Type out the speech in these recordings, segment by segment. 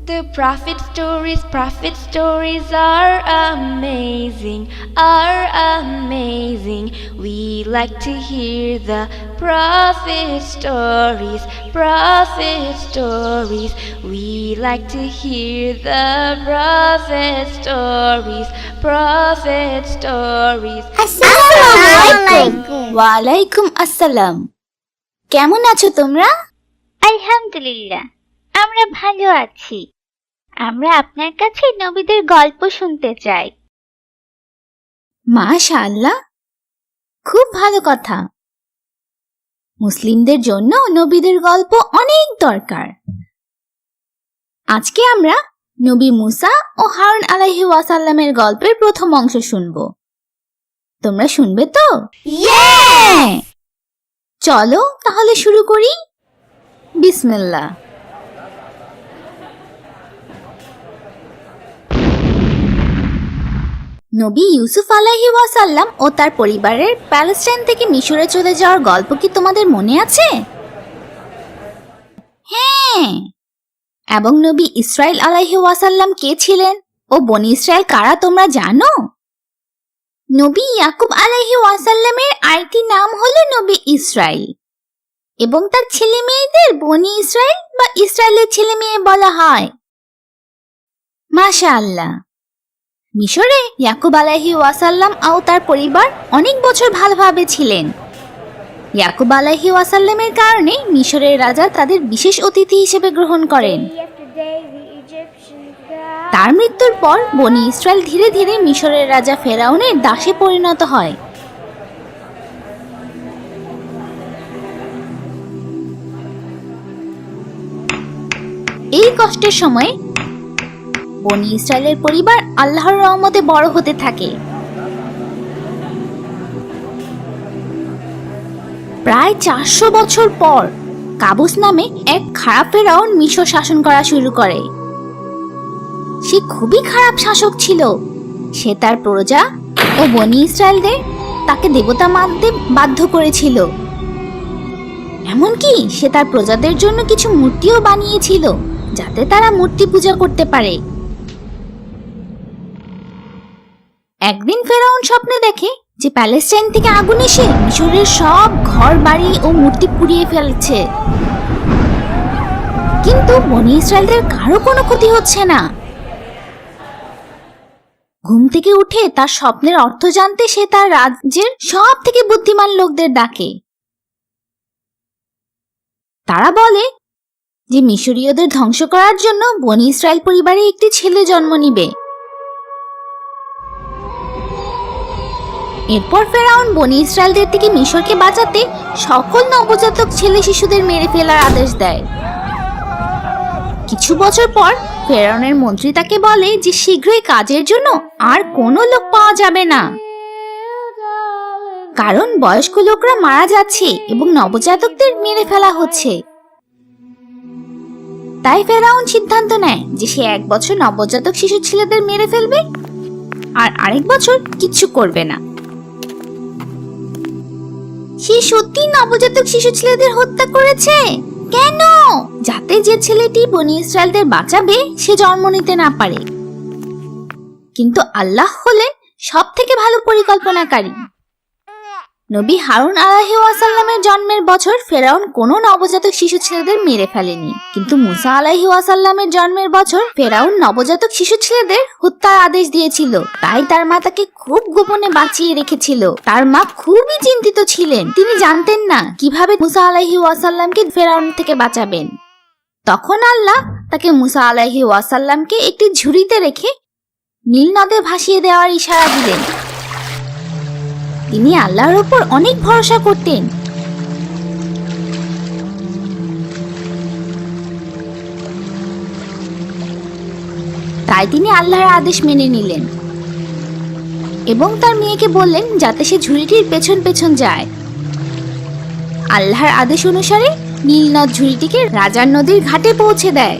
The prophet stories are amazing, are amazing. We like to hear the prophet stories, prophet stories. We like to hear the prophet stories, prophet stories. ওয়ালাইকুম আসসালাম। কেমন আছো তোমরা? আলহামদুলিল্লাহ, আমরা ভালো আছি। আমরা আপনার কাছে নবীদের গল্প শুনতে চাই। মাশাআল্লাহ, খুব ভালো কথা। মুসলিমদের জন্য নবীদের গল্প অনেক দরকার। আজকে আমরা নবী মুসা ও হারুন আলাইহি ওয়াসাল্লামের গল্পের প্রথম অংশ শুনব। তোমরা শুনবে তো? চলো তাহলে শুরু করি। বিসমিল্লাহ। নবী ইউসুফ আলাইহি ওয়াসাল্লাম ও তার পরিবারের প্যালেস্টাইন থেকে মিশরে চলে যাওয়ার গল্প কি তোমাদের মনে আছে? হ্যাঁ। এবং নবী ইসরাইল আলাইহি ওয়াসাল্লাম কে ছিলেন ও বনি ইসরাইল কারা তোমরা জানো? নবী ইয়াকুব আলাইহি ওয়াসাল্লামের আরেকটি নাম হলো নবী ইসরাইল এবং তার ছেলে মেয়েদের বনি ইসরাইল বা ইসরায়েলের ছেলে মেয়ে বলা হয়। মাশাআল্লাহ। মিশরে ইয়াকুব আলাইহি ওয়াসাল্লাম ও তার পরিবার অনেক বছর ভালোভাবে ছিলেন। ইয়াকুব আলাইহি ওয়াসাল্লামের কারণে মিশরের রাজা তাদের বিশেষ অতিথি হিসেবে গ্রহণ করেন। তার মৃত্যুর পর বনি ইসরায়েল ধীরে ধীরে মিশরের রাজা ফেরাউনের দাসে পরিণত হয়। এই কষ্টের সময় বনি ইসরায়েলের পরিবার আল্লাহর রহমতে বড় হতে থাকে। প্রায় 400 বছর পর কাবুস নামে এক খারাপ ফেরাউন মিশর শাসন করা শুরু করে। সে খুবই খারাপ শাসক ছিল। সে তার প্রজা ও বনি ইসরায়েলদের তাকে দেবতা মানতে বাধ্য করেছিল। এমনকি সে তার প্রজাদের জন্য কিছু মূর্তিও বানিয়েছিল যাতে তারা মূর্তি পূজা করতে পারে। একদিন ফেরাউন স্বপ্নে দেখে যে প্যালেস্টাইন থেকে আগুন এসে মিশরের সব ঘর বাড়ি ও মূর্তি পুড়িয়ে ফেলছে, কিন্তু বনি ইসরায়েলদের কারো কোনো ক্ষতি হচ্ছে না। ঘুম থেকে উঠে তার স্বপ্নের অর্থ জানতে সে তার রাজ্যের সব থেকে বুদ্ধিমান লোকদের ডাকে। তারা বলে যে মিশরীয়দের ধ্বংস করার জন্য বনি ইসরায়েল পরিবারে একটি ছেলে জন্ম নিবে। এরপর ফেরাউন বনি ইসরায়েলদের থেকে মিশরকে বাঁচাতে সকল নবজাতক ছেলে শিশুদের মেরে ফেলার আদেশ দেয়। কিছু বছর পর ফেরাউনের মন্ত্রী তাকে বলে যে শীঘ্রই কাজের জন্য আর কোনো লোক পাওয়া যাবে না, কারণ বয়স্ক লোকরা মারা যাচ্ছে এবং নবজাতকদের মেরে ফেলা হচ্ছে। তাই ফেরাউন সিদ্ধান্ত নেয় যে সে 1 বছর নবজাতক শিশু ছেলেদের মেরে ফেলবে আর আরেক বছর কিচ্ছু করবে না। সে সত্যি নবজাতক শিশু ছেলেদের হত্যা করেছে। কেন? যাতে যে ছেলেটি বনি ইসরায়েলদের বাঁচাবে সে জন্ম নিতে না পারে। কিন্তু আল্লাহ হলেন সব থেকে ভালো পরিকল্পনাকারী। নবী হারুন আলাইহি ওয়াসাল্লামের জন্মের বছর ফেরাউন কোনো নবজাতক শিশু ছেলেদের মেরে ফেলেনি, কিন্তু মুসা আলাইহি ওয়াসাল্লামের জন্মের বছর ফেরাউন নবজাতক শিশু ছেলেদের হত্যার আদেশ দিয়েছিল। তাই তার মা তাকে খুব গোপনে বাঁচিয়ে রেখেছিল। তার মা খুবই চিন্তিত ছিলেন। তিনি জানতেন না কিভাবে মুসা আলাইহি ওয়াসাল্লামকে ফেরাউন থেকে বাঁচাবেন। তখন আল্লাহ তাকে মুসা আলাইহি ওয়াসাল্লামকে একটি ঝুড়িতে রেখে নীল নদে ভাসিয়ে দেওয়ার ইশারা দিলেন। তিনি আল্লাহর উপর অনেক ভরসা করতেন। তাই তিনি আল্লাহর আদেশ মেনে নিলেন এবং তার মেয়েকে বললেন যাতে সে ঝুড়িটির পেছন পেছন যায়। আল্লাহর আদেশ অনুসারে নীল নদ ঝুড়িটিকে রাজার নদীর ঘাটে পৌঁছে দেয়।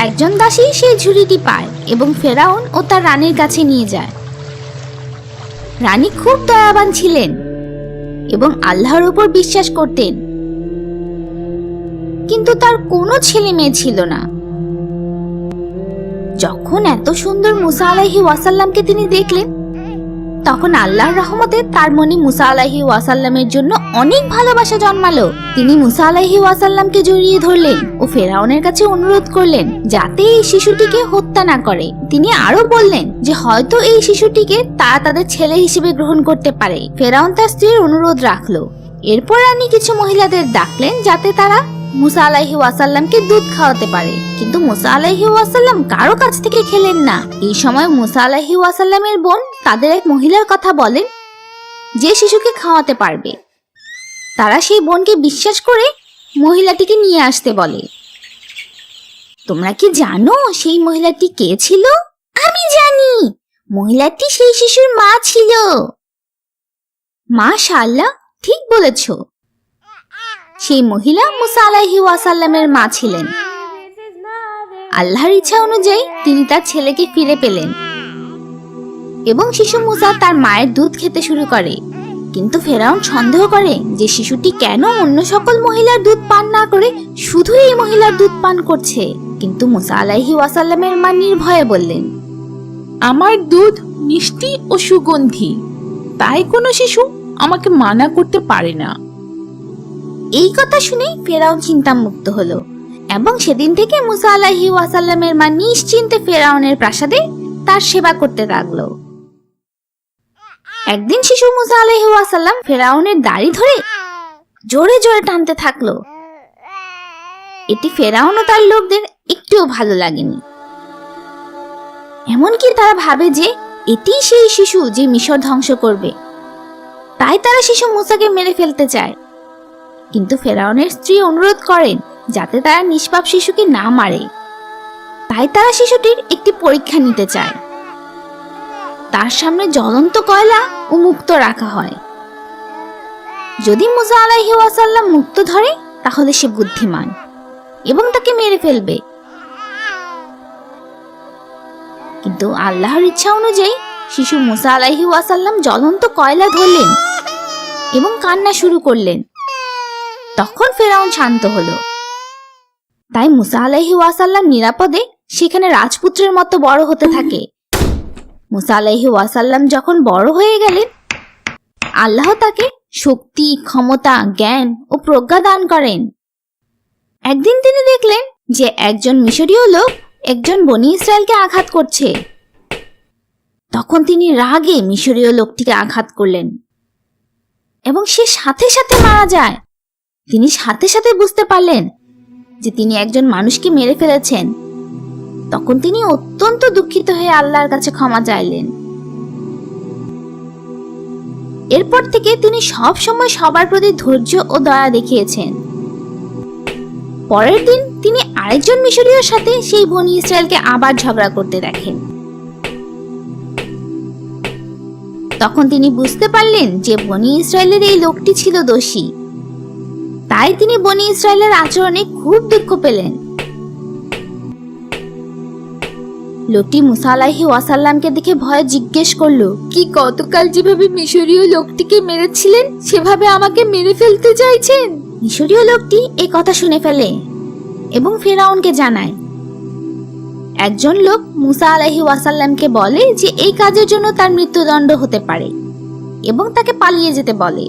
একজন দাসী সেই ঝুড়িটি পায় এবং ফেরাউন ও তার রানীর কাছে নিয়ে যায়। রানী খুব দয়াবান ছিলেন এবং আল্লাহর উপর বিশ্বাস করতেন, কিন্তু তার কোনো ছেলে মেয়ে ছিল না। যখন এত সুন্দর মুসা আলাইহি ওয়াসাল্লামকে তিনি দেখলেন, তখন আল্লাহর রহমতে তার মনে মুসা আলাইহি ওয়াসাল্লামের জন্য অনেক ভালোবাসা জন্মালো। তিনি মুসা আলাইহি ওয়াসাল্লামকে জড়িয়ে ধরলেন ও ফেরাউনের কাছে অনুরোধ করলেন যাতে এই শিশুটিকে হত্যা না করে। তিনি আরো বললেন যে হয়তো এই শিশুটিকে তারা তাদের ছেলে হিসেবে গ্রহণ করতে পারে। ফেরাউন তার স্ত্রীর অনুরোধ রাখলো। এরপর রানী কিছু মহিলাদের ডাকলেন যাতে তারা মুসা আলাইহি ওয়াসাল্লামকে দুধ খাওয়াতে পারে, কিন্তু মুসা আলাইহি ওয়াসাল্লাম কারো কাছ থেকে খেলেন না। এই সময় মুসা আলাইহি ওয়াসাল্লামের বোন তাদের এক মহিলার কথা বলেন যে শিশুকে খাওয়াতে পারবে। তারা সেই বোনকে বিশ্বাস করে মহিলাটিকে নিয়ে আসতে বলে। তোমরা কি জানো সেই মহিলাটি কে ছিল? আমি জানি, মহিলাটি সেই শিশুর মা ছিল। মাশাআল্লাহ, ঠিক বলেছো। সেই মহিলা মুসা আলাইহি ওয়াসাল্লামের মা ছিলেন। আল্লাহর ইচ্ছা অনুযায়ী তিনি তার ছেলেকে ফিরে পেলেন এবং শিশু মুসা তার মায়ের দুধ খেতে শুরু করে। কিন্তু ফেরাউন সন্দেহ করে যে শিশুটি কেন অন্য সকল মহিলার দুধ পান না করে শুধু এই মহিলার দুধ পান করছে। কিন্তু মুসা আলাইহি ওয়াসাল্লামের মা নির্ভয়ে বললেন, আমার দুধ মিষ্টি ও সুগন্ধি, তাই কোনো শিশু আমাকে মানা করতে পারে না। এই কথা শুনে ফেরাউন চিন্তামুক্ত হলো এবং সেদিন থেকে মুসা আলাইহি ওয়াসাল্লামের মা নিশ্চিন্তে ফেরাউনের প্রাসাদে তার সেবা করতে লাগলো। একদিন শিশু মুসা আলাইহি ওয়াসাল্লাম ফেরাউনের দাড়ি ধরে জোরে জোরে টানতে থাকলো। এটি ফেরাউন ও তার লোকদের একটুও ভালো লাগেনি। এমনকি তারা ভাবে যে এটি সেই শিশু যে মিশর ধ্বংস করবে, তাই তারা শিশু মুসাকে মেরে ফেলতে চায়। কিন্তু ফেরাউনের স্ত্রী অনুরোধ করেন যাতে তারা নিষ্পাপ শিশুকে না মারে, তাই তারা শিশুটির একটি পরীক্ষা নিতে চায়। তার সামনে জ্বলন্ত কয়লা ও মুক্তো রাখা হয়। যদি মুসা আলাইহি ওয়াসাল্লাম মুক্তো ধরে তাহলে সে বুদ্ধিমান এবং তাকে মেরে ফেলবে। কিন্তু আল্লাহর ইচ্ছা অনুযায়ী শিশু মুসা আলাইহি ওয়াসাল্লাম জ্বলন্ত কয়লা ধরলেন এবং কান্না শুরু করলেন। তখন ফেরাউন শান্ত হলো। তাই মুসা আলাইহি ওয়াসাল্লাম নিরাপদে সেখানে রাজপুত্রের মতো বড় হতে থাকে। মুসা আলাইহি ওয়াসাল্লাম যখন বড় হয়ে গেলেন, আল্লাহ তাকে শক্তি, ক্ষমতা, জ্ঞান ও প্রজ্ঞা দান করেন। একদিন তিনি দেখলেন যে একজন মিশরীয় লোক একজন বনী ইসরায়েলকে আঘাত করছে। তখন তিনি রাগে মিশরীয় লোকটিকে আঘাত করলেন এবং সে সাথে সাথে মারা যায়। তিনি সাথে সাথে বুঝতে পারলেন যে তিনি একজন মানুষকে মেরে ফেলেছেন। তখন তিনি অত্যন্ত দুঃখিত হয়ে আল্লাহর কাছে ক্ষমা চাইলেন। এরপর থেকে তিনি সব সময় সবার প্রতি ধৈর্য ও দয়া দেখিয়েছেন। পরের দিন তিনি আরেকজন মিশরীয়র সাথে সেই বনী ইসরায়েলকে আবার ঝগড়া করতে দেখেন। তখন তিনি বুঝতে পারলেন যে বনী ইসরায়েলের এই লোকটি ছিল দোষী। তাই তিনি বনী ইসরায়েলের আচরণে খুব দুঃখ পেলেন। লোকটি মুসা আলাইহি ওয়াসাল্লামকে দেখে ভয়ে জিজ্ঞেস করলো, কি গতকাল যেভাবে মিশরীয় লোকটিকে মেরেছিলেন সেভাবে আমাকে মেরে ফেলতে চাইছেন? মিশরীয় লোকটি এই কথা শুনে ফেলে এবং ফেরাউনকে জানায়। একজন লোক মুসা আলাইহি ওয়াসাল্লামকে বলে যে এই কাজের জন্য তার মৃত্যুদণ্ড হতে পারে এবং তাকে পালিয়ে যেতে বলে।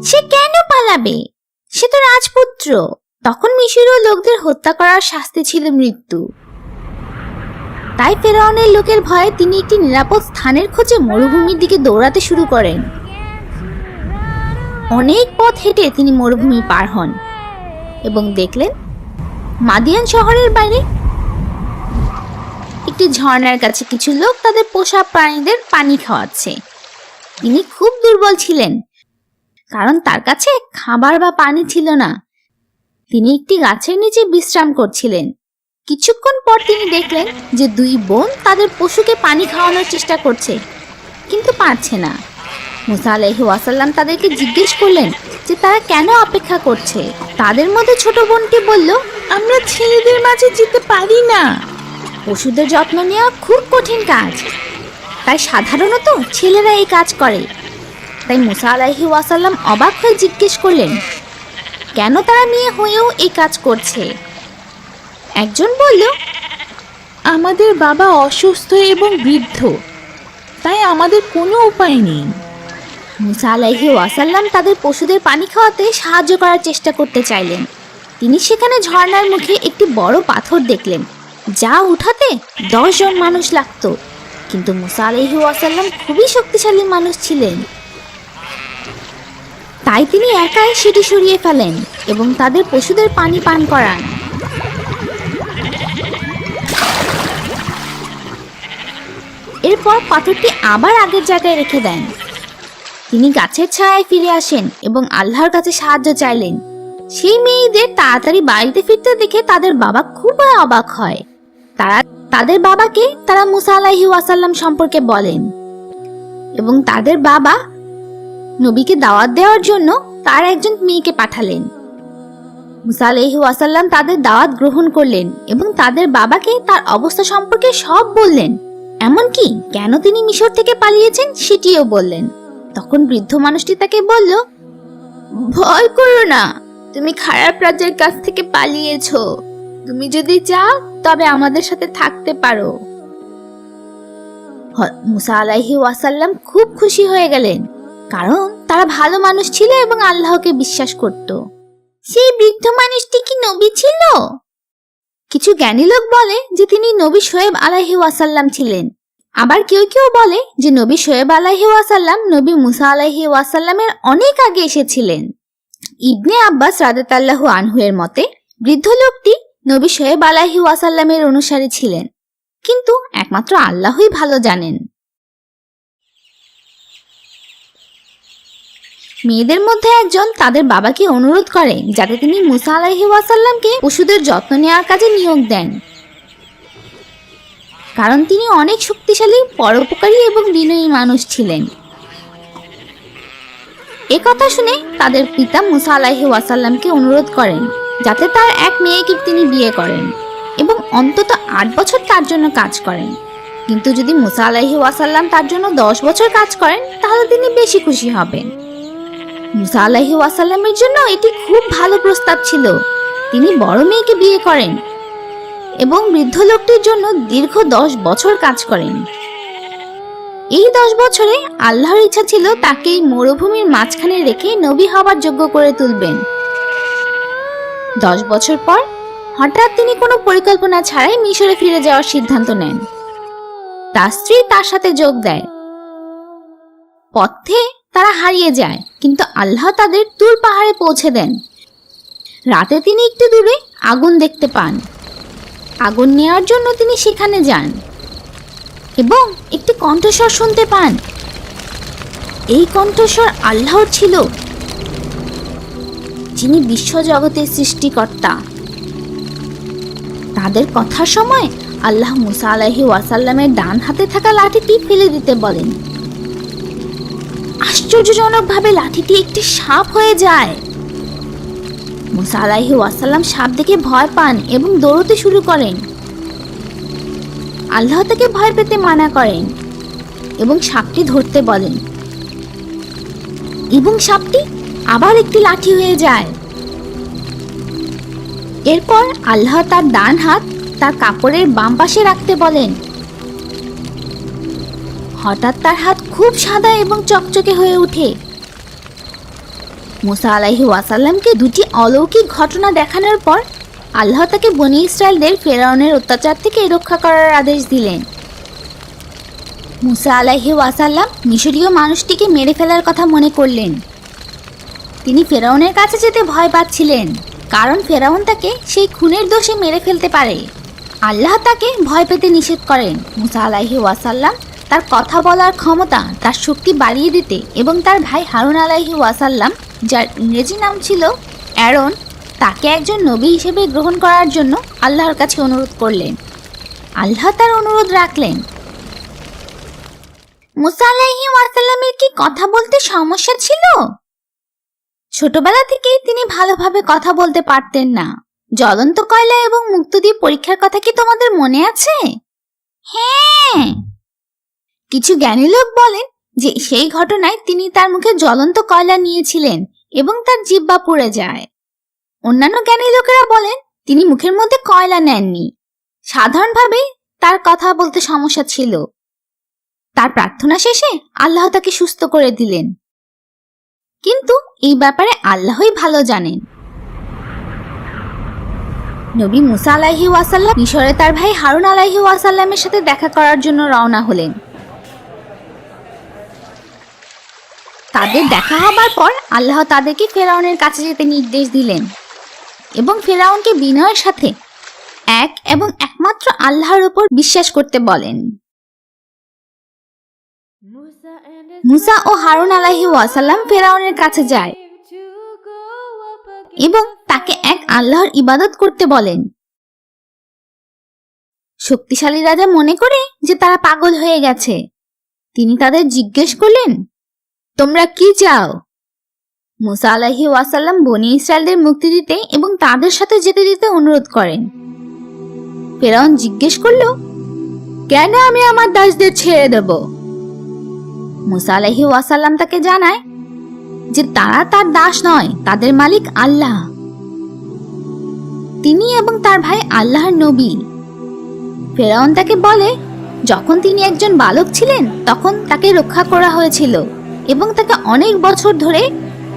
সে কেন পালাবে? সে তো রাজপুত্র। তখন মিশরীয় লোকদের হত্যা করার শাস্তি ছিল মৃত্যু। তাই ফেরাউনের লোকের ভয়ে তিনি একটি নিরাপদ স্থানের খোঁজে মরুভূমির দিকে দৌড়াতে শুরু করেন। অনেক পথ হেঁটে তিনি মরুভূমি পার হন এবং দেখলেন মাদিয়ান শহরের বাইরে একটি ঝর্ণার কাছে কিছু লোক তাদের পোষা প্রাণীদের পানি খাওয়াচ্ছে। তিনি খুব দুর্বল ছিলেন, কারণ তার কাছে খাবার বা পানি ছিল না। তিনি একটি গাছের নিচে বিশ্রাম করছিলেন। কিছুক্ষণ পর তিনি দেখলেন যে দুই বোন তাদের পশুকে পানি খাওয়ানোর চেষ্টা করছে, কিন্তু পারছে না। মুসা আলাইহি ওয়াসাল্লাম তাদেরকে জিজ্ঞেস করলেন যে তারা কেন অপেক্ষা করছে। তাদের মধ্যে ছোট বোনটি বলল, আমরা ছেলেদের মাঝে যেতে পারি না। পশুদের যত্ন নেওয়া খুব কঠিন কাজ, তাই সাধারণত ছেলেরা এই কাজ করে। তাই মুসা আলাইহি ওয়াসাল্লাম অবাক হয়ে জিজ্ঞেস করলেন কেন তারা মেয়ে হয়েও এই কাজ করছে। একজন বলল, আমাদের বাবা অসুস্থ এবং বৃদ্ধ, তাই আমাদের কোনো উপায় নেই। মুসা আলাইহি ওয়াসাল্লাম তাদের পশুদের পানি খাওয়াতে সাহায্য করার চেষ্টা করতে চাইলেন। তিনি সেখানে ঝর্ণার মুখে একটি বড় পাথর দেখলেন, যা উঠাতে 10 জন মানুষ লাগতো। কিন্তু মুসা আলাইহি ওয়াসাল্লাম খুবই শক্তিশালী মানুষ ছিলেন, তাই তিনি একাই সেটি সরিয়ে ফেলেন এবং তাদের পশুদের পানি পান করান। এরপর পাথরটি আবার আগের জায়গায় রেখে দেন। তিনি গাছের ছায়ায় ফিরে আসেন এবং আল্লাহর কাছে সাহায্য চাইলেন। সেই মেয়েদের তাড়াতাড়ি বাড়িতে ফিরতে দেখে তাদের বাবা খুবই অবাক হয়। তাদের বাবাকে তারা মুসা আলাইহি ওয়াসাল্লাম সম্পর্কে বলেন এবং তাদের বাবা নবীকে দাওয়াত দেওয়ার জন্য তার একজন মেয়েকে পাঠালেন। মুসা আলাইহি ওয়াসাল্লাম তাদের দাওয়াত গ্রহণ করলেন এবং তাদের বাবাকে তার অবস্থা সম্পর্কে সব বললেন, এমনকি কেন তিনি মিশর থেকে পালিয়েছেন সেটিও বললেন। তখন বৃদ্ধ মানুষটি তাকে বলল, ভয় করো না, তুমি খারাপ রাজ্যের কাছ থেকে পালিয়েছো। তুমি যদি চাও তবে আমাদের সাথে থাকতে পারো। মুসা আলাইহি ওয়াসাল্লাম খুব খুশি হয়ে গেলেন, কারণ তারা ভালো মানুষ ছিল এবং আল্লাহকে বিশ্বাস করত। সেই বৃদ্ধ মানুষটি কি নবী ছিল? কিছু জ্ঞানী লোক বলে যে তিনি নবী শোয়েব আলাইহি ওয়াসাল্লাম ছিলেন। আবার কেউ কেউ বলে যে নবী শোয়েব আলাইহি ওয়াসাল্লাম নবী মুসা আলাইহি ওয়াসাল্লামের অনেক আগে এসেছিলেন। ইবনে আব্বাস রাদিয়াল্লাহু আনহু এর মতে বৃদ্ধ লোকটি নবী শোয়েব আলাইহি ওয়াসাল্লামের অনুসারী ছিলেন, কিন্তু একমাত্র আল্লাহই ভালো জানেন। মেয়েদের মধ্যে একজন তাদের বাবাকে অনুরোধ করে যাতে তিনি মুসা আলাইহি ওয়াসাল্লামকে পশুদের যত্ন নেওয়ার কাজে নিয়োগ দেন, কারণ তিনি অনেক শক্তিশালী, পরোপকারী এবং বিনয়ী মানুষ ছিলেন। এ কথা শুনে তাদের পিতা মুসা আলাইহি ওয়াসাল্লামকে অনুরোধ করেন যাতে তার এক মেয়েকে তিনি বিয়ে করেন এবং অন্তত 8 বছর তার জন্য কাজ করেন। কিন্তু যদি মুসা আলাইহি ওয়াসাল্লাম তার জন্য 10 বছর কাজ করেন তাহলে তিনি বেশি খুশি হবেন। মুসা আলাইহি ওয়াসাল্লামের জন্য এটি খুব ভালো প্রস্তাব ছিল। তিনি বড় মেয়েকে বিয়ে করেন এবং বৃদ্ধ লোকটির জন্য দীর্ঘ 10 বছর কাজ করেন। এই 10 বছরে আল্লাহর ইচ্ছা ছিল তাকে এই মরুভূমির মাঝখানে রেখে নবী হবার যোগ্য করে তুলবেন। 10 বছর পর হঠাৎ তিনি কোনো পরিকল্পনা ছাড়াই মিশরে ফিরে যাওয়ার সিদ্ধান্ত নেন। তার স্ত্রী তার সাথে যোগ দেয়। পথে তারা হারিয়ে যায়, কিন্তু আল্লাহ তাদের তুর পাহাড়ে পৌঁছে দেন। রাতে তিনি একটু দূরে আগুন দেখতে পান। আগুন নেওয়ার জন্য তিনি সেখানে যান এবং একটি কণ্ঠস্বর শুনতে পান। এই কণ্ঠস্বর আল্লাহর ছিল, যিনি বিশ্বজগতের সৃষ্টিকর্তা। তাদের কথার সময় আল্লাহ মুসা আলাইহি ওয়াসাল্লামের ডান হাতে থাকা লাঠিটি ফেলে দিতে বলেন। আশ্চর্যজনকভাবে লাঠিটি একটি সাপ হয়ে যায়। মুসা আলাইহি ওয়াসাল্লাম সাপ দেখে ভয় পান এবং দৌড়তে শুরু করেন। আল্লাহ তাকে ভয় পেতে মানা করেন এবং সাপটি ধরতে বলেন, এবং সাপটি আবার একটি লাঠি হয়ে যায়। এরপর আল্লাহ তার ডান হাত তার কাপড়ের বাম পাশে রাখতে বলেন। হঠাৎ তার হাত খুব সাদা এবং চকচকে হয়ে ওঠে। মুসা আলাইহি ওয়াসাল্লামকে দুটি অলৌকিক ঘটনা দেখানোর পর আল্লাহ তাকে বনী ইসরায়েলদের ফেরাউনের অত্যাচার থেকে রক্ষা করার আদেশ দিলেন। মুসা আলাইহি ওয়াসাল্লাম মিশরীয় মানুষটিকে মেরে ফেলার কথা মনে করলেন। তিনি ফেরাউনের কাছে যেতে ভয় পাচ্ছিলেন, কারণ ফেরাউন তাকে সেই খুনের দোষে মেরে ফেলতে পারে। আল্লাহ তাকে ভয় পেতে নিষেধ করেন। মুসা আলাইহি ওয়াসাল্লাম তার কথা বলার ক্ষমতা, তার শক্তি বাড়িয়ে দিতে এবং তার ভাই হারুন আলাইহি ওয়াসাল্লাম, যার ইংরেজি নাম ছিল অ্যারন, তাকে একজন নবী হিসেবে গ্রহণ করার জন্য আল্লাহর কাছে অনুরোধ করলেন। আল্লাহ তার অনুরোধ রাখলেন। মুসা আলাইহি ওয়াসাল্লামের কি কথা বলতে সমস্যা ছিল? ছোটবেলা থেকেই তিনি ভালোভাবে কথা বলতে পারতেন না। জ্বলন্ত কয়লা এবং মুক্তদ্বীপ পরীক্ষার কথা কি তোমাদের মনে আছে? হ্যাঁ। কিছু জ্ঞানী লোক বলেন যে সেই ঘটনায় তিনি তার মুখে জ্বলন্ত কয়লা নিয়েছিলেন এবং তার জিহ্বা পুড়ে যায়। অন্যান্য জ্ঞানী লোকেরা বলেন তিনি মুখের মধ্যে কয়লা নেননি। সাধারণভাবে তার কথা বলতে সমস্যা ছিল। তার প্রার্থনা শেষে আল্লাহ তাকে সুস্থ করে দিলেন, কিন্তু এই ব্যাপারে আল্লাহই ভালো জানেন। নবী মুসা আলাইহি ওয়াসাল্লাম মিশরে তার ভাই হারুন আলাইহি ওয়াসাল্লামের সাথে দেখা করার জন্য রওনা হলেন। তাদের দেখা হবার পর আল্লাহ তাদেরকে ফেরাউনের কাছে যেতে নির্দেশ দিলেন এবং ফেরাউনকে বিনয়ের সাথে এক এবং একমাত্র আল্লাহর উপর বিশ্বাস করতে বলেন। মুসা ও হারুন আলাইহি ওয়াসাল্লাম ফেরাউনের কাছে যায় এবং তাকে এক আল্লাহর ইবাদত করতে বলেন। শক্তিশালী রাজা মনে করে যে তারা পাগল হয়ে গেছে, তিনি তাদের জিজ্ঞেস করলেন, তোমরা কি চাও? মুসা আলাইহি ওয়াসাল্লাম বনী ইসরায়েলদের মুক্তি দিতে এবং তাদের সাথে যেতে দিতে অনুরোধ করেন। ফেরাউন জিজ্ঞেস করল, কেন আমি আমার দাসদের ছেড়ে দেব? মুসা আলাইহি ওয়াসাল্লাম তাকে জানায় যে তারা তার দাস নয়, তাদের মালিক আল্লাহ। তিনি এবং তার ভাই আল্লাহর নবী। ফেরাউন তাকে বলে, যখন তিনি একজন বালক ছিলেন তখন তাকে রক্ষা করা হয়েছিল এবং তাকে অনেক বছর ধরে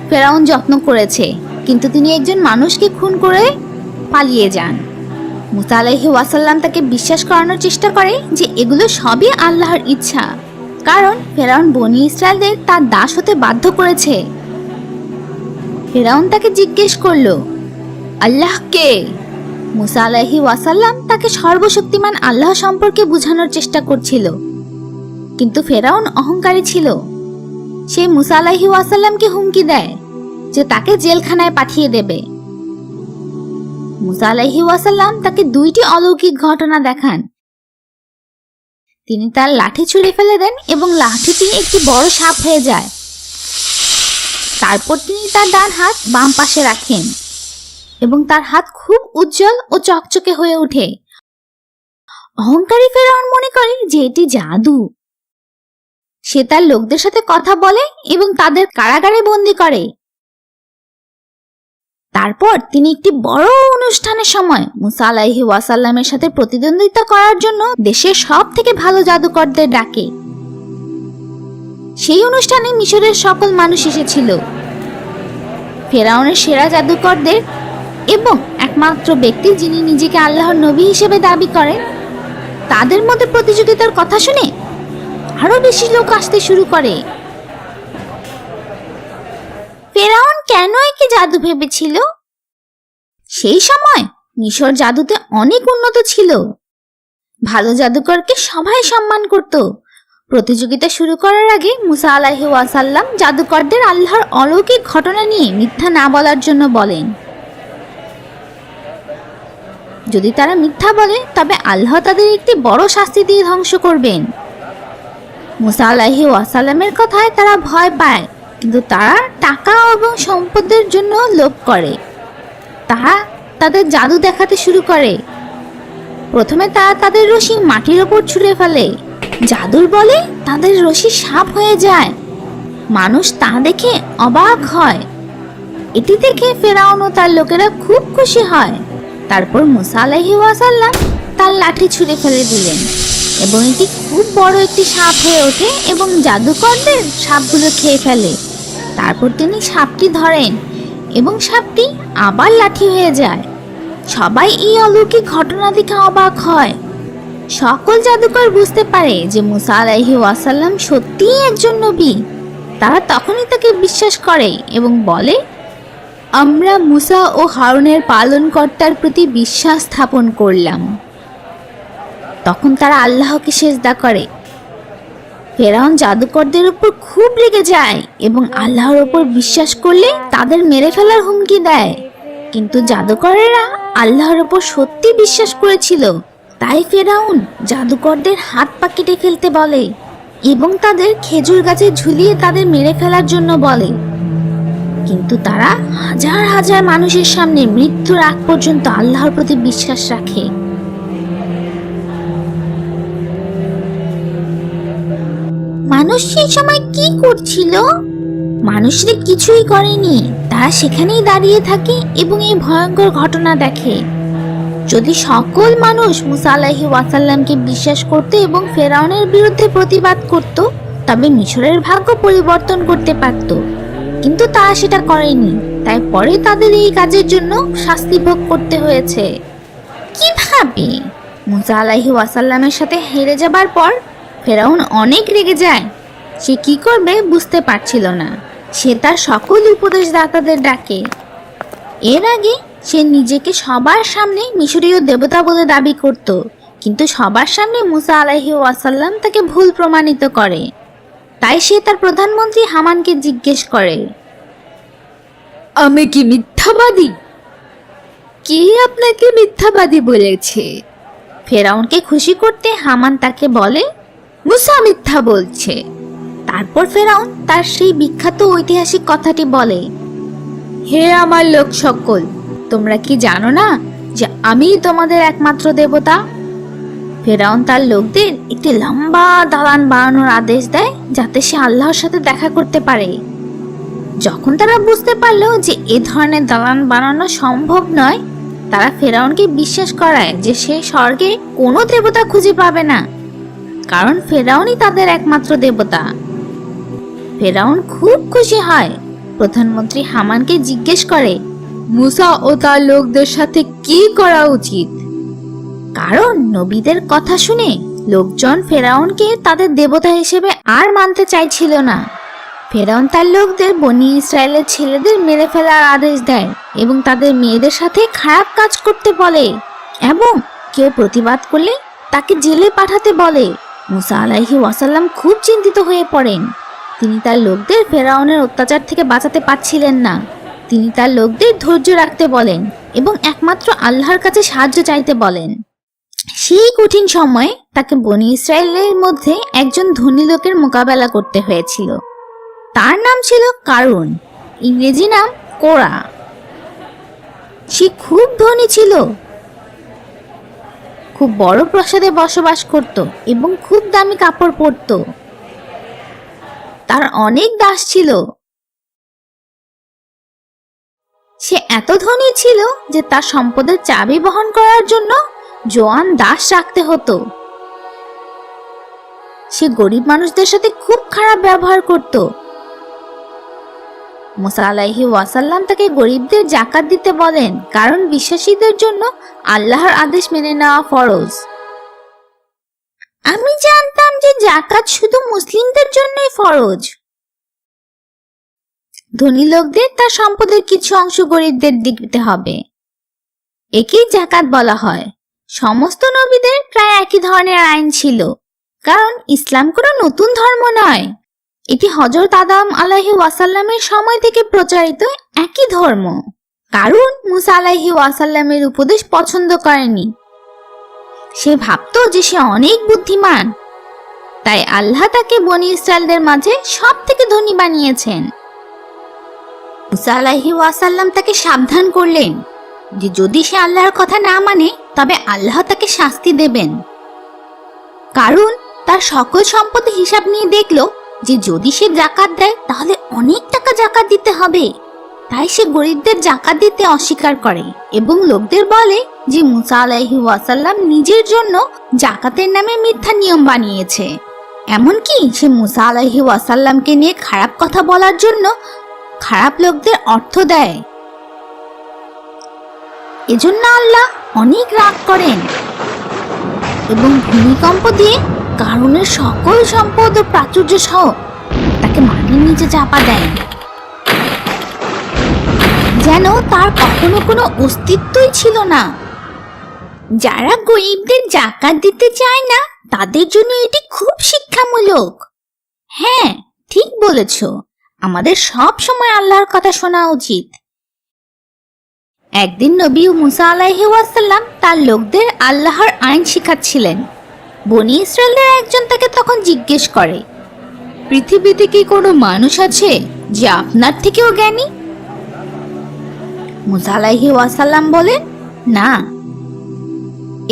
ফেরাউন যত্ন করেছে, কিন্তু তিনি একজন মানুষকে খুন করে পালিয়ে যান। মুসা আলাইহি ওয়াসাল্লাম তাকে বিশ্বাস করানোর চেষ্টা করে যে এগুলো সবই আল্লাহর ইচ্ছা, কারণ ফেরাউন বনী ইসরায়েলদের তার দাস হতে বাধ্য করেছে। ফেরাউন তাকে জিজ্ঞেস করলো, আল্লাহ কে? মুসা আলাইহি ওয়াসাল্লাম তাকে সর্বশক্তিমান আল্লাহ সম্পর্কে বোঝানোর চেষ্টা করছিল, কিন্তু ফেরাউন অহংকারী ছিল। সে মুসা আলাইহি ওয়াসাল্লামকে হুমকি দেয় যে তাকে জেলখানায় পাঠিয়ে দেবে। মুসা আলাইহি ওয়াসাল্লাম তাকে দুইটি অলৌকিক ঘটনা দেখান। তিনি তার লাঠি ছুঁড়ে ফেলে দেন এবং লাঠিটি একটি বড় সাপ হয়ে যায়। তারপর তিনি তার ডান হাত বাম পাশে রাখেন এবং তার হাত খুব উজ্জ্বল ও চকচকে হয়ে ওঠে। অহংকারী ফেরাউন মনে করে যে এটি জাদু। সে তার লোকদের সাথে কথা বলে এবং তাদের কারাগারে বন্দী করে। তারপর তিনি একটি বড় অনুষ্ঠানের সময় মুসা আলাইহি ওয়াসাল্লামের সাথে প্রতিদ্বন্দ্বিতা করার জন্য দেশের সব থেকে ভালো জাদুকরদের ডাকে। সেই অনুষ্ঠানে মিশরের সকল মানুষ এসেছিল। ফেরাউনের সেরা জাদুকরদের এবং একমাত্র ব্যক্তি যিনি নিজেকে আল্লাহর নবী হিসেবে দাবি করেন, তাদের মধ্যে প্রতিযোগিতার কথা শুনে আরো বেশি লোক আসতে শুরু করে। ফেরাউন কেন একে জাদু ভেবেছিল? সেই সময় মিশর জাদুতে অনেক উন্নত ছিল। ভালো জাদুকরকে সবাই সম্মান করত। প্রতিযোগিতা শুরু করার আগে মুসা আলাইহি ওয়াসাল্লাম জাদুকরদের আল্লাহর অলৌকিক ঘটনা নিয়ে মিথ্যা না বলার জন্য বলেন। যদি তারা মিথ্যা বলে তবে আল্লাহ তাদের একটি বড় শাস্তি দিয়ে ধ্বংস করবেন। মুসা আলাইহি ওয়াসাল্লামের কথায় তারা ভয় পায়, কিন্তু তারা টাকা এবং সম্পদের জন্য লোভ করে। তারা তাদের জাদু দেখাতে শুরু করে। প্রথমে তারা তাদের রশি মাটির ওপর ছুঁড়ে ফেলে। জাদুর বলে তাদের রশি সাপ হয়ে যায়। মানুষ তা দেখে অবাক হয়। এটি দেখে ফেরাউন ও তার লোকেরা খুব খুশি হয়। তারপর মুসা আলাইহি ওয়াসাল্লাম তার লাঠি ছুঁড়ে ফেলে দিলেন এবং এটি খুব বড় একটি সাপ হয়ে ওঠে এবং জাদুকরদের সাপগুলো খেয়ে ফেলে। তারপর তিনি সাপটি ধরেন এবং সাপটি আবার লাঠি হয়ে যায়। সবাই এই অলৌকিক ঘটনা দেখে অবাক হয়। সকল জাদুকর বুঝতে পারে যে মুসা আলাইহি ওয়াসাল্লাম সত্যিই একজন নবী। তারা তখনই তাকে বিশ্বাস করে এবং বলে, আমরা মুসা ও হারুনের পালনকর্তার প্রতি বিশ্বাস স্থাপন করলাম। তখন তারা আল্লাহকে সেজদা করে। ফেরাউন জাদুকরদের উপর খুব রেগে যায় এবং আল্লাহর উপর বিশ্বাস করলে তাদের মেরে ফেলার হুমকি দেয়। কিন্তু জাদুকরেরা আল্লাহর উপর সত্যি বিশ্বাস করেছিল, তাই ফেরাউন জাদুকরদের হাত পা কেটে ফেলতে বলে এবং তাদের খেজুর গাছে ঝুলিয়ে তাদের মেরে ফেলার জন্য বলে। কিন্তু তারা হাজার হাজার মানুষের সামনে মৃত্যুর আগ পর্যন্ত আল্লাহর প্রতি বিশ্বাস রাখে। মানুষ সেই সময় কি করছিল? মানুষরা কিছুই করেনি। তারা সেখানেই দাঁড়িয়ে থাকে এবং এই ভয়ঙ্কর ঘটনা দেখে। যদি সকল মানুষ মুসা আলাইহি ওয়াসাল্লামকে বিশ্বাস করত এবং ফেরাউনের বিরুদ্ধে প্রতিবাদ করত, তবে মিশরের ভাগ্য পরিবর্তন করতে পারত। কিন্তু তারা সেটা করেনি, তাই পরে তাদের এই কাজের জন্য শাস্তি ভোগ করতে হয়েছে। কিভাবে? মুসা আলাইহি ওয়াসাল্লামের সাথে হেরে যাবার পর ফেরাউন অনেক রেগে যায়। সে কি করবে বুঝতে পারছিল না। সে তার সকল উপদেশদাতাদের ডাকে। এর আগে সে নিজেকে সবার সামনে মিশরীয় দেবতা বলে দাবি করত, কিন্তু সবার সামনে মুসা আলাইহি ওয়াসাল্লাম তাকে ভুল প্রমাণিত করে। তাই সে তার প্রধানমন্ত্রী হামানকে জিজ্ঞেস করে, আমি কি মিথ্যাবাদী? কে আপনাকে মিথ্যাবাদী বলেছে? ফেরাউনকে খুশি করতে হামান তাকে বলে, মুসা মিথ্যা বলছে। তারপর ফেরাউন তার সেই বিখ্যাত ঐতিহাসিক কথাটি বলে, হে আমার লোক সকল, তোমরা কি জানো না যে আমি তোমাদের একমাত্র দেবতা? ফেরাউন তার লোকদের একটি লম্বা দালান বানানোর আদেশ দেয়, যাতে সে আল্লাহর সাথে দেখা করতে পারে। যখন তারা বুঝতে পারলো যে এ ধরনের দালান বানানো সম্ভব নয়, তারা ফেরাউনকে বিশ্বাস করায় যে সে স্বর্গে কোনো দেবতা খুঁজে পাবে না, কারণ ফেরাউনই তাদের একমাত্র দেবতা। ফেরাউন খুব খুশি হয়। প্রধানমন্ত্রী হামানকে জিজ্ঞেস করে, মুসা ও তার লোকদের সাথে কি করা উচিত? কারণ নবীদের কথা শুনে লোকজন ফেরাউনকে তাদের দেবতা হিসেবে আর মানতে চাইছিল না। ফেরাউন তার লোকদের বনি ইসরায়েলের ছেলেদের মেরে ফেলার আদেশ দেয় এবং তাদের মেয়েদের সাথে খারাপ কাজ করতে বলে, এবং কেউ প্রতিবাদ করলে তাকে জেলে পাঠাতে বলে। মুসা আলাইহি ওয়াসাল্লাম খুব চিন্তিত হয়ে পড়েন। তিনি তার লোকদের ফেরাউনের অত্যাচার থেকে বাঁচাতে পারছিলেন না। তিনি তার লোকদের ধৈর্য রাখতে বলেন এবং একমাত্র আল্লাহর কাছে সাহায্য চাইতে বলেন। সেই কঠিন সময়ে তাকে বনি ইসরায়েলের মধ্যে একজন ধনী লোকের মোকাবেলা করতে হয়েছিল। তার নাম ছিল কারুন, ইংরেজি নাম কোরা। সে খুব ধনী ছিল, খুব বড় প্রাসাদে বসবাস করত এবং খুব দামি কাপড় পরত। তার অনেক দাস ছিল। সে এত ধনী ছিল যে তার সম্পদের চাবি বহন করার জন্য জোয়ান দাস রাখতে হতো। সে গরিব মানুষদের সাথে খুব খারাপ ব্যবহার করত। মুসা আলাইহি ওয়াসাল্লাম তাকে গরিবদের জাকাত দিতে বলেন, কারণ বিশ্বাসীদের জন্য আল্লাহর আদেশ মেনে নেওয়া ফরজ। আমি জানতাম যে জাকাত শুধু মুসলিমদের জন্যই ফরজ। ধনী লোকদের তার সম্পদের কিছু অংশ গরিবদের দিতে হবে। একেই জাকাত বলা হয়। সমস্ত নবীদের প্রায় একই ধরনের আইন ছিল, কারণ ইসলাম কোনো নতুন ধর্ম নয়। এটি হযরত আদম আলাইহি ওয়াসাল্লামের সময় থেকে প্রচারিত একই ধর্ম। কারণ মুসা আলাইহি ওয়াসাল্লামের উপদেশ পছন্দ করেনি। সে ভাবতো যে সে অনেক বুদ্ধিমান, তাই আল্লাহ তাকে বনি ইসরায়েলদের মাঝে সব থেকে ধনী বানিয়েছেন। মুসা আলাইহি ওয়াসাল্লাম তাকে সাবধান করলেন যে যদি সে আল্লাহর কথা না মানে তবে আল্লাহ তাকে শাস্তি দেবেন। কারণ তার সকল সম্পদের হিসাব নিয়ে দেখলো যে যদি সে জাকাত দেয় তাহলে অনেক টাকা জাকাত দিতে হবে। তাই সে গরিবদের জাকাত দিতে অস্বীকার করে এবং লোকদের বলে যে মুসা আলাইহি ওয়াসাল্লাম নিজের জন্য জাকাতের নামে মিথ্যা নিয়ম বানিয়েছে। এমনকি সে মুসা আলাইহি ওয়াসাল্লামকে নিয়ে খারাপ কথা বলার জন্য খারাপ লোকদের অর্থ দেয়। এজন্য আল্লাহ অনেক রাগ করেন এবং ভূমিকম্প দিয়ে কারুনের সকল সম্পদ ও প্রাচুর্য সহ তাকে মাটির নিচে চাপা দেন, যেন তার কখনো কোনো অস্তিত্বই ছিল না। যারা গরিবদের জাকাত দিতে চায় না তাদের জন্য এটি খুব শিক্ষামূলক। হ্যাঁ, ঠিক বলেছ, আমাদের সব সময় আল্লাহর কথা শোনা উচিত। একদিন নবী মুসা আলাইহি ওয়াসাল্লাম তার লোকদের আল্লাহর আইন শিখাচ্ছিলেন। বনি ইসরায়েলের একজন তাকে তখন জিজ্ঞেস করে, পৃথিবীতে কি কোনো মানুষ আছে যে আপনার থেকেও জ্ঞানী? মুসা আলাইহি ওয়াসাল্লাম বলেন, না।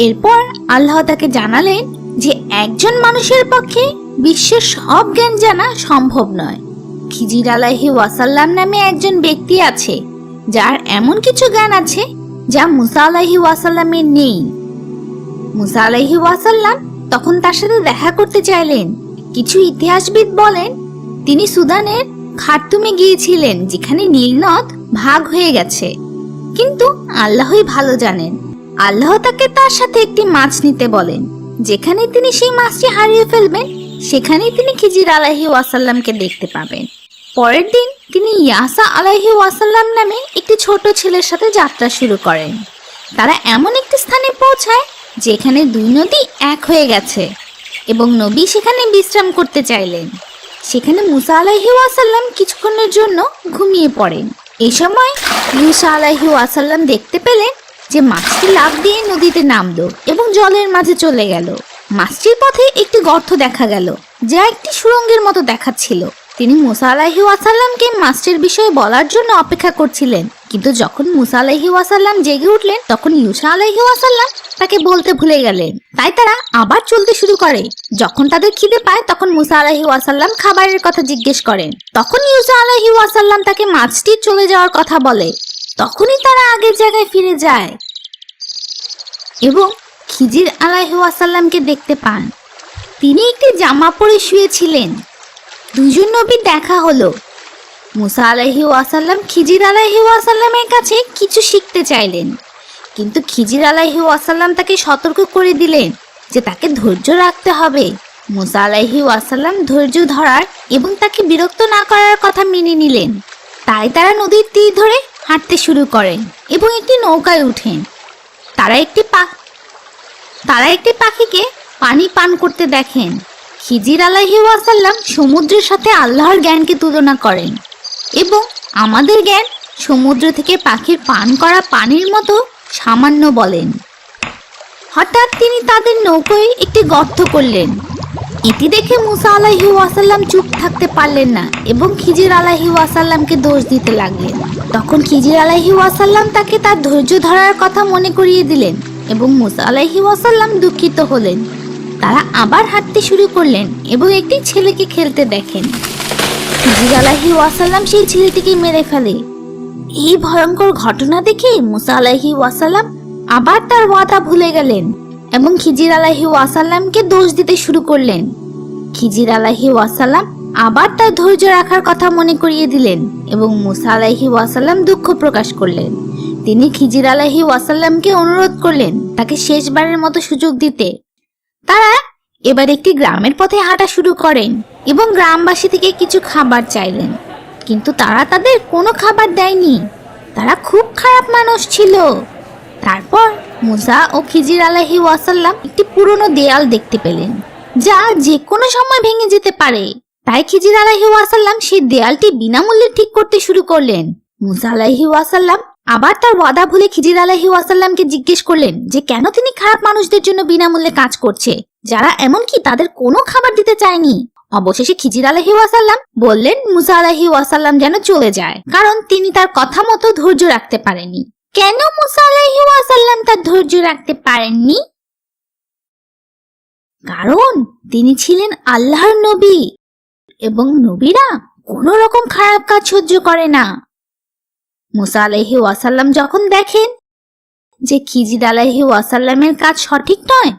এরপর আল্লাহ তাকে জানালেন যে একজন মানুষের পক্ষে বিশ্বের সব জ্ঞান জানা সম্ভব নয়। খিজির আলাইহি ওয়াসাল্লাম নামে একজন ব্যক্তি আছে যার এমন কিছু জ্ঞান আছে যা মুসা আলাইহি ওয়াসাল্লামের নেই। মুসা আলাইহি ওয়াসাল্লাম তখন তার সাথে দেখা করতে চাইলেন। কিছু ইতিহাসবিদ বলেন তিনি সুদানের খার্তুমে গিয়েছিলেন, যেখানে নীল নদ ভাগ হয়ে গেছে। কিন্তু আল্লাহই ভালো জানেন। আল্লাহ তাকে তার সাথে একটি মাছ নিতে বলেন। যেখানে তিনি সেই মাছটি হারিয়ে ফেলবেন, সেখানেই তিনি খিজির আলাইহি ওয়াসাল্লামকে দেখতে পাবেন। পরের দিন তিনি ইয়াসা আলাইহি ওয়াসাল্লাম নামে একটি ছোট ছেলের সাথে যাত্রা শুরু করেন। তারা এমন একটি স্থানে পৌঁছায় যেখানে দুই নদী এক হয়ে গেছে এবং নবী সেখানে বিশ্রাম করতে চাইলেন। সেখানে মুসা আলাইহি ওয়াসাল্লাম কিছুক্ষণের জন্য ঘুমিয়ে পড়েন। এই সময় মুসা আলাইহি ওয়াসাল্লাম দেখতে পেলেন যে মাছটি লাফ দিয়ে নদীতে নামলো এবং জলের মাঝে চলে গেল। মাছটির পথে একটি গর্ত দেখা গেল, যা একটি সুড়ঙ্গের মতো দেখাচ্ছিল। তিনি মুসা আলাইহি ওয়াসাল্লামকে মাছটির বিষয়ে বলার জন্য অপেক্ষা করছিলেন, কিন্তু যখন মুসা আলাইহি ওয়াসাল্লাম জেগে উঠলেন তখন ইউসা আলাইহি ওয়াসাল্লাম তাকে বলতে ভুলে গেলেন। তাই তারা আবার চলতে শুরু করে। যখন তাদের খিদে পায় তখন মুসা আলাইহি ওয়াসাল্লাম খাবারের কথা জিজ্ঞেস করেন। তখন ইউসা আলাইহি ওয়াসাল্লাম তাকে মাছটি চলে যাওয়ার কথা বলে। তখনই তারা আগের জায়গায় ফিরে যায় এবং খিজির আলাইহি ওয়াসাল্লামকে দেখতে পান। তিনি একটি জামা পরে শুয়েছিলেন। দুজন নবীর দেখা হলো। মুসা আলাইহি ওয়াসাল্লাম খিজির আলাইহি ওয়াসাল্লামের কাছে কিছু শিখতে চাইলেন, কিন্তু খিজির আলাইহি ওয়াসাল্লাম তাকে সতর্ক করে দিলেন যে তাকে ধৈর্য রাখতে হবে। মুসা আলাইহি ওয়াসাল্লাম ধৈর্য ধরার এবং তাকে বিরক্ত না করার কথা মেনে নিলেন। তাই তারা নদীর তীর ধরে হাঁটতে শুরু করেন এবং একটি নৌকায় উঠেন। তারা একটি পাখিকে পানি পান করতে দেখেন। খিজির আলাইহি ওয়াসাল্লাম সমুদ্রের সাথে আল্লাহর জ্ঞানকে তুলনা করেন এবং আমাদের জ্ঞান সমুদ্র থেকে পাখির পান করা পানির মতো সামান্য বলেন। হঠাৎ তিনি তাদের নৌকায় একটি গর্ত করলেন। এটি দেখে মুসা আলাইহি ওয়াসাল্লাম চুপ থাকতে পারলেন না এবং খিজির আলাইহি ওয়াসাল্লামকে দোষ দিতে লাগলেন। তখন খিজির আলাইহি ওয়াসাল্লাম তাকে তার ধৈর্য ধরার কথা মনে করিয়ে দিলেন এবং মুসা আলাইহি ওয়াসাল্লাম দুঃখিত হলেন। তারা আবার হাঁটতে শুরু করলেন এবং একটি ছেলেকে খেলতে দেখেন। খিজির আলাইহি ওয়াসাল্লাম সেই ছেলেটিকে মেরে ফেলে। এই ভয়ঙ্কর ঘটনা দেখে মুসা আলাইহি ওয়াসাল্লাম আবার তার ওয়াদা ভুলে গেলেন এবং খিজির আলাইহি ওয়াসাল্লামকে দোষ দিতে শুরু করলেন। খিজির আলাইহি ওয়াসাল্লাম আবার তার ধৈর্য রাখার কথা মনে করিয়ে দিলেন এবং মুসা আলাইহি ওয়াসাল্লাম দুঃখ প্রকাশ করলেন। তিনি খিজির আলাইহি ওয়াসাল্লামকে অনুরোধ করলেন তাকে শেষবারের মতো সুযোগ দিতে। তারা এবার একটি গ্রামের পথে হাঁটা শুরু করেন এবং গ্রামবাসী থেকে কিছু খাবার চাইলেন, কিন্তু তারা তাদের কোনো খাবার দেয়নি। তারা খুব খারাপ মানুষ ছিল। তারপর মুসা ও খিজির আলাইহি ওয়াসাল্লাম একটি পুরনো দেয়াল দেখতে পেলেন, যা যে কোনো সময় ভেঙে যেতে পারে। তাই খিজির আলাইহি ওয়াসাল্লাম সেই দেয়ালটি বিনামূল্যে ঠিক করতে শুরু করলেন। মুসা আলাইহি ওয়াসাল্লাম আবার তার ওয়াদা ভুলে খিজির আলাইহি ওয়াসাল্লামকে জিজ্ঞেস করলেন যে কেন তিনি খারাপ মানুষদের জন্য বিনামূল্যে কাজ করছে, যারা এমনকি তাদের কোনো খাবার দিতে চায়নি। অবশেষে খিজির আলাইহি ওয়াসাল্লাম বললেন মুসা আলাইহি ওয়াসাল্লাম যেন চলে যায়, কারণ তিনি তার কথা মতো ধৈর্য রাখতে পারেননি। কেন মুসা আলাইহি ওয়াসাল্লাম তার ধৈর্য রাখতে পারেননি? কারণ তিনি ছিলেন আল্লাহর নবী এবং নবীরা কোনো রকম খারাপ কাজ সহ্য করে না। মুসা আলাইহি ওয়াসাল্লাম যখন দেখেন যে খিজির আলাইহি ওয়াসাল্লামের কাজ সঠিক নয়,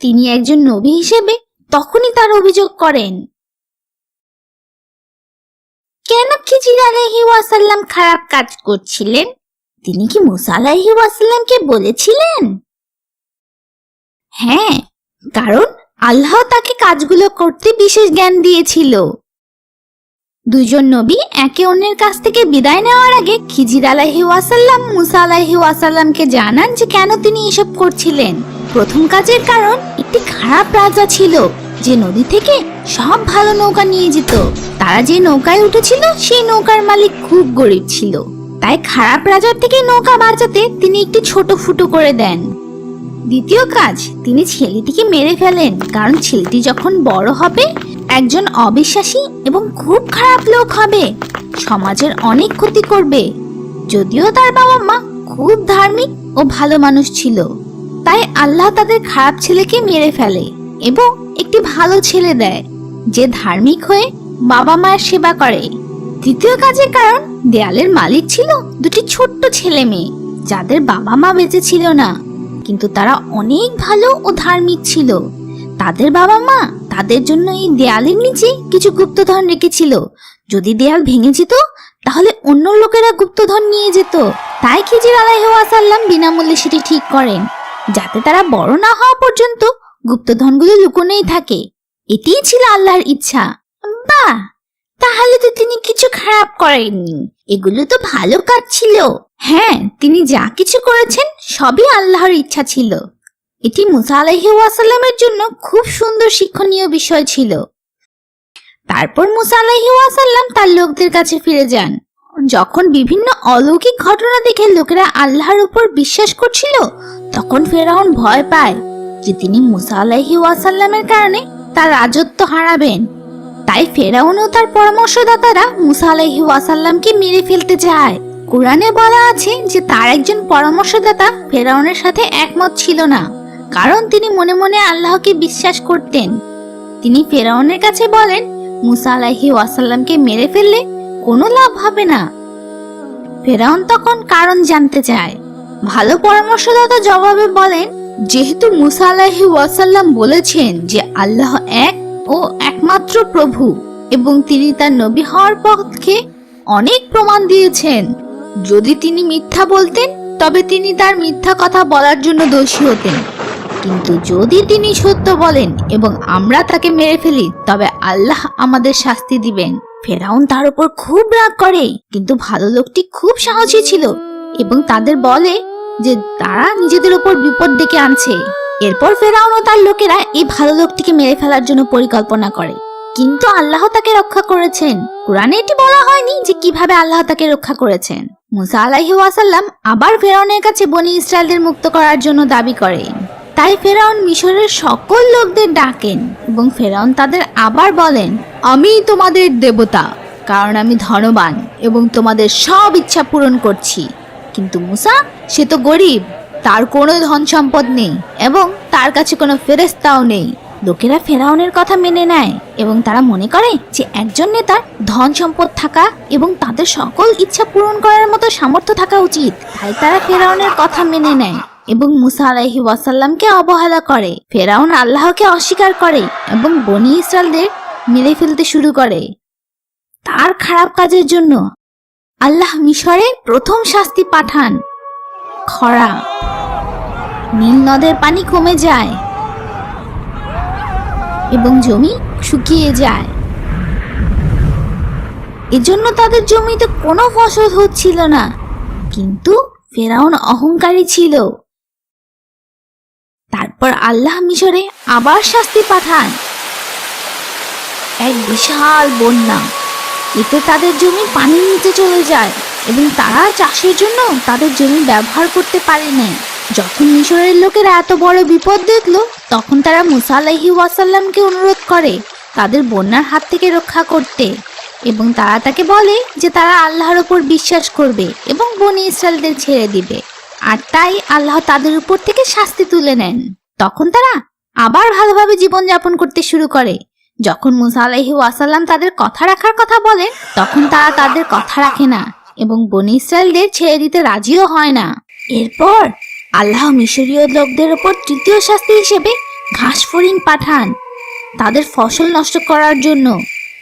তিনি একজন নবী হিসেবে তখনই তার অভিযোগ করেন। কেন খিজির আলাইহি ওয়াসাল্লাম খারাপ কাজ করছিলেন? তিনি কি মুসা আলাইহি ওয়াসাল্লামকে বলেছিলেন? হ্যাঁ, কারণ আল্লাহ তাকে কাজগুলো করতে বিশেষ জ্ঞান দিয়েছিল। দুইজন নবী একে অন্যের কাছ থেকে বিদায় নেওয়ার আগে খিজির আলাইহি ওয়াসাল্লাম মুসা আলাইহি ওয়াসাল্লামকে জানান যে কেন তিনি এসব করছিলেন। প্রথম কাজের কারণ একটি খারাপ রাজা ছিল যে নদী থেকে সব ভালো নৌকা নিয়ে যেত। তারা যে নৌকায় উঠেছিল সেই নৌকার মালিক খুব গরিব ছিল, তাই খারাপ রাজার থেকে নৌকা বাঁচাতে তিনি একটি ছোট ফুটো করে দেন। দ্বিতীয় কাজ, তিনি ছেলেটিকে মেরে ফেলেন, কারণ ছেলেটি যখন বড় হবে একজন অবিশ্বাসী এবং খুব খারাপ লোক হবে, সমাজের অনেক ক্ষতি করবে। যদিও তার বাবা মা খুব ধার্মিক ও ভালো মানুষ ছিল, তাই আল্লাহ তাদের খারাপ ছেলেকে মেরে ফেলে এবং একটি ভালো ছেলে দেয় যে ধার্মিক হয়ে বাবা মায়ের সেবা করে। তৃতীয় কাজের কারণ, দেয়ালের মালিক ছিল দুটি ছোট্ট ছেলে মেয়ে যাদের বাবা মা বেঁচে ছিল না, কিন্তু তারা অনেক ভালো ও ধার্মিক ছিল। তাদের বাবা মা তাদের জন্য এই দেয়ালের নিচে কিছু গুপ্তধন রেখেছিল। যদি দেয়াল ভেঙে যেত তাহলে অন্য লোকেরা গুপ্তধন নিয়ে যেত। তাই খিজির আলাইহিস সালাম বিনামূল্যে সেটি ঠিক করেন, যাতে তারা বড় না হওয়া পর্যন্ত গুপ্তধনগুলো লুকোনোই থাকে। এটিই ছিল আল্লাহর ইচ্ছা। বাহ, তাহলে তো তিনি কিছু খারাপ করেননি, এগুলো তো ভালো কাজ ছিল। হ্যাঁ, তিনি যা কিছু করেছেন সবই আল্লাহর ইচ্ছা ছিল। এটি মুসা আলাইহিস সালামের জন্য খুব সুন্দর শিক্ষণীয় বিষয় ছিল। তারপর মুসা আলাইহিস সালাম তার লোকদের কাছে ফিরে যান। যখন বিভিন্ন অলৌকিক ঘটনা দেখে লোকেরা আল্লাহর উপর বিশ্বাস করছিল, তখন ফেরাউন ভয় পায় যে তিনি মুসা আলাইহিস সালামের কারণে তার রাজত্ব হারাবেন। তাই ফেরাউন ও তার পরামর্শদাতারা মুসা আলাইহিস সালামকে মেরে ফেলতে চায়। কোরআনে বলা আছে যে তার একজন পরামর্শদাতা ফেরাউনের সাথে একমত ছিল না, কারণ তিনি মনে মনে আল্লাহকে বিশ্বাস করতেন। তিনি ফেরাউনের কাছে বলেন, মুসা আলাইহিস সালামকে মেরে ফেললে কোনো লাভ হবে না। ফেরাউন তখন কারণ জানতে চায়। ভালো পরামর্শদাতা জবাবে বলেন, যেহেতু মুসা আলাইহিস সালাম বলেছেন যে আল্লাহ এক ও একমাত্র প্রভু এবং তিনি তার নবী হওয়ার পক্ষে অনেক প্রমাণ দিয়েছেন, যদি তিনি মিথ্যা বলতেন তবে তিনি তার মিথ্যা কথা বলার জন্য দোষী হতেন, কিন্তু যদি তিনি সত্য বলেন এবং আমরা তাকে মেরে ফেলি তবে আল্লাহ আমাদের শাস্তি দিবেন। ফেরাউন তার উপর খুব রাগ করে, কিন্তু ভালো লোকটি খুব সাহসী ছিল এবং তাদের বলে যে তারা নিজেদের উপর বিপদ ডেকে আনছে। এরপর ফেরাউন ও তার লোকেরা এই ভালো লোকটিকে মেরে ফেলার জন্য পরিকল্পনা করে, কিন্তু আল্লাহ তাকে রক্ষা করেছেন। কোরআনে এটি বলা হয়নি যে কিভাবে আল্লাহ তাকে রক্ষা করেছেন। মুসা আলাইহিস সালাম আবার ফেরাউনের কাছে বনি ইসরায়েলদের মুক্ত করার জন্য দাবি করেন। তাই ফেরাউন মিশরের সকল লোকদের ডাকেন এবং ফেরাউন তাদের আবার বলেন, আমি তোমাদের দেবতা, কারণ আমি ধনবান এবং তোমাদের সব ইচ্ছা পূরণ করছি। কিন্তু মুসা, সে তো গরিব, তার কোনো ধন সম্পদ নেই এবং তার কাছে কোনো ফেরেশতাও নেই। লোকেরা ফেরাউনের কথা মেনে নেয় এবং তারা মনে করে যে একজন নেতার ধন সম্পদ থাকা এবং তাদের সকল ইচ্ছা পূরণ করার মতো সামর্থ্য থাকা উচিত। তাই তারা ফেরাউনের কথা মেনে নেয় এবং মুসা আলাইহিস সালামকে অবহেলা করে। ফেরাউন আল্লাহকে অস্বীকার করে এবং বনি ইসরায়েলদের মেরে ফেলতে শুরু করে। তার খারাপ কাজের জন্য আল্লাহ মিশরে প্রথম শাস্তি পাঠান, খরা। নীল নদের পানি কমে যায় এবং জমি শুকিয়ে যায়। এজন্য তাদের জমিতে কোনো ফসল হচ্ছিল না। কিন্তু ফেরাউন অহংকারী ছিল। তারপর আল্লাহ মিশরে আবার শাস্তি পাঠান, এক বিশাল বন্যা। এতে তাদের জমি পানির নিচে চলে যায় এবং তারা চাষের জন্য তাদের জমি ব্যবহার করতে পারে না। যখন মিশরের লোকেরা এত বড় বিপদ দেখলো, তখন তারা মুসা আলাইহিস সালামকে অনুরোধ করে তাদের বন্যার হাত থেকে রক্ষা করতে এবং তারা তাকে বলে যে তারা আল্লাহর উপর বিশ্বাস করবে এবং বনি ইসরায়েলদের ছেড়ে দিবে। আর তাই আল্লাহ তাদের উপর থেকে শাস্তি তুলে নেন। তখন তারা আবার ভালোভাবে জীবনযাপন করতে শুরু করে। যখন মুসা আলাইহিস সালাম তাদের কথা রাখার কথা বলেন, তখন তারা তাদের কথা রাখে না এবং বনি ইসরায়েলদের ছেড়ে দিতে রাজিও হয় না। এরপর আল্লাহ মিশরীয় লোকদের উপর তৃতীয় শাস্তি হিসেবে ঘাসফড়িং পাঠান, তাদের ফসল নষ্ট করার জন্য।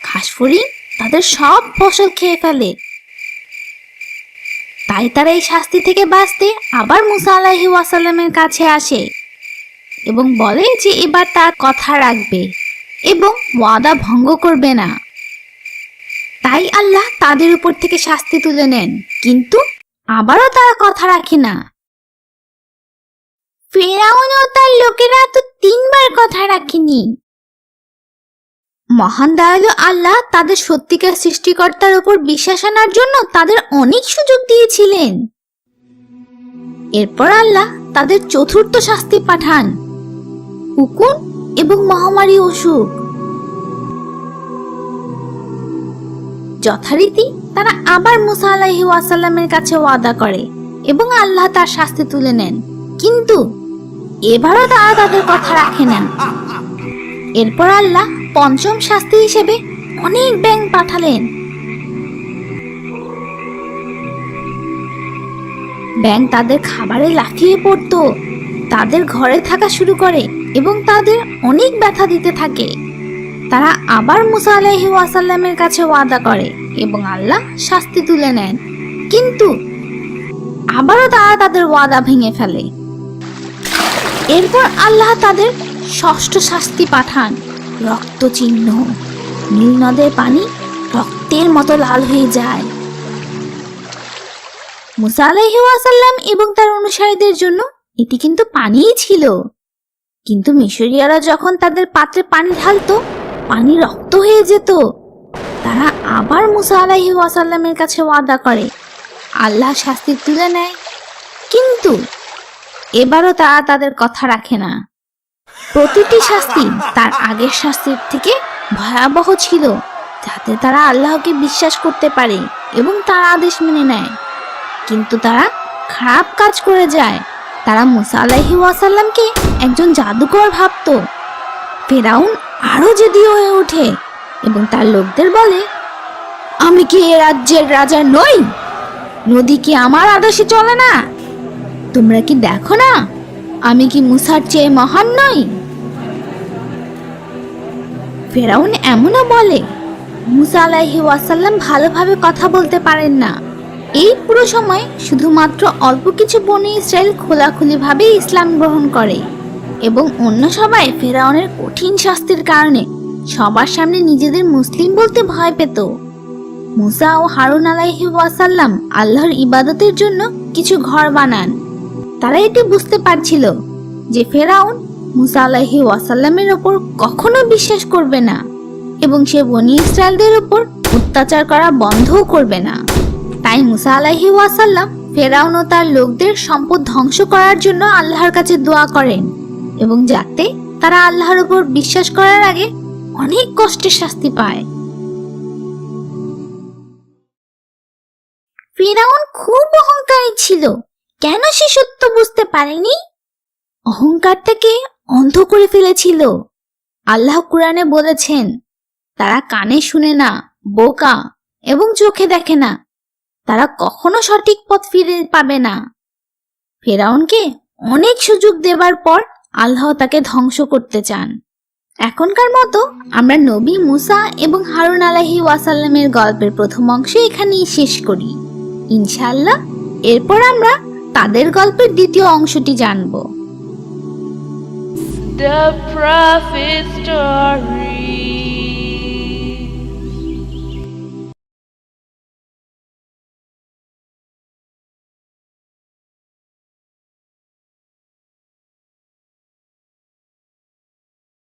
ঘাসফড়িং তাদের সব ফসল খেয়ে ফেলে। তাই তারা এই শাস্তি থেকে বাঁচতে আবার মুসা আলাইহিস সালামের কাছে আসে এবং বলে যে এবার তার কথা রাখবে এবং ওয়াদা ভঙ্গ করবে না। তাই আল্লাহ তাদের উপর থেকে শাস্তি তুলে নেন, কিন্তু আবারও তারা কথা রাখে না। ফেরাউন ও তার লোকেরা তো 3 বার কথা রাখেনি। মহান দয়ালু আল্লাহ তাদের সত্যিকার সৃষ্টিকর্তার উপর বিশ্বাস আনার জন্য তাদের অনেক সুযোগ দিয়েছিলেন। এরপর আল্লাহ তাদের চতুর্থ শাস্তি পাঠান, উকুন এবং মহামারী অসুখ। যথারীতি তারা আবার মুসা আলাইহিস সালামের কাছে ওয়াদা করে এবং আল্লাহ তার শাস্তি তুলে নেন, কিন্তু এবারও তারা তাদের কথা রাখে না। এরপর আল্লাহ পঞ্চম শাস্তি হিসেবে অনেক ব্যাঙ পাঠালেন। ব্যাঙ তাদের খাবারে লাফিয়ে পড়তো, তাদের ঘরে থাকা শুরু করে এবং তাদের অনেক ব্যথা দিতে থাকে। তারা আবার মুসা আলাইহি ওয়াসাল্লামের কাছে ওয়াদা করে এবং আল্লাহ শাস্তি তুলে নেন, কিন্তু আবারও তারা তাদের ওয়াদা ভেঙে ফেলে। এরপর আল্লাহ তাদের ষষ্ঠ শাস্তি পাঠান, রক্ত চিহ্ন। নীল নদের পানি রক্তের মতো লাল হয়ে যায়। মুসা আলাইহি ওয়াসাল্লাম এবং তার অনুসারীদের জন্য এটি কিন্তু পানিই ছিল, কিন্তু মিশরীয়রা যখন তাদের পাত্রে পানি ঢালতো, পানি রক্ত হয়ে যেত। তারা আবার মুসা আলাইহি ওয়াসাল্লামের কাছে ওয়াদা করে, আল্লাহ শাস্তি তুলে নেয়, কিন্তু এবারও তারা তাদের কথা রাখে না। প্রতিটি শাস্তি তার আগের শাস্তির থেকে ভয়াবহ ছিল, যাতে তারা আল্লাহকে বিশ্বাস করতে পারে এবং তার আদেশ মেনে নেয়। কিন্তু তারা খারাপ কাজ করে যায়। তারা মুসা আলাইহি ওয়াসাল্লামকে একজন জাদুকর ভাবতো। ফেরাউন আরো জেদি হয়ে ওঠে এবং তার লোকদের বলে, আমি কি এ রাজ্যের রাজা নই? নদী কি আমার আদেশে চলে না? তোমরা কি দেখো না আমি কি মুসার চেয়ে মহান নই? ফেরাউন এমনও বলে, মুসা আলাইহি ওয়াসাল্লাম ভালোভাবে কথা বলতে পারেন না। এই পুরো সময় শুধুমাত্র অল্প কিছু বনী ইসরায়েল খোলাখুলিভাবে ইসলাম গ্রহণ করে এবং অন্য সবাই ফেরাউনের কঠিন শাস্তির কারণে সবার সামনে নিজেদের মুসলিম বলতে ভয় পেত। মুসা ও হারুন আলাইহি ওয়াসাল্লাম আল্লাহর ইবাদতের জন্য কিছু ঘর বানান। তারা এটি বুঝতে পারছিল যে ফেরাউন মুসা আলাইহি ওয়াসাল্লামের ওপর কখনো বিশ্বাস করবে না এবং সে বনী ইসরায়েলদের উপর অত্যাচার করা বন্ধও করবে না। তাই মুসা আলাইহি ওয়াসাল্লাম ফেরাউন ও তার লোকদের সম্পদ ধ্বংস করার জন্য আল্লাহর কাছে দোয়া করেন এবং যাতে তারা আল্লাহর উপর বিশ্বাস করার আগে অনেক কষ্টের শাস্তি পায়। ফেরাউন খুব অহংকারী ছিল। কেন সে সত্য বুঝতে পারেনি? অহংকার থেকে অন্ধ করে ফেলেছিল। আল্লাহ কুরআনে বলেছেন, তারা কানে শুনে না, বোকা, এবং চোখে দেখে না, তারা কখনো সঠিক পথ ফিরে পাবে না। ফেরাউনকে অনেক সুযোগ দেবার পর আল্লাহ তাকে ধ্বংস করতে চান। এখনকার মতো আমরা নবী মুসা এবং হারুন আলাইহি ওয়াসাল্লামের গল্পের প্রথম অংশ এখানেই শেষ করি। ইনশাআল্লাহ এরপর আমরা তাদের গল্পের দ্বিতীয় অংশটি জানব। The Prophet Story.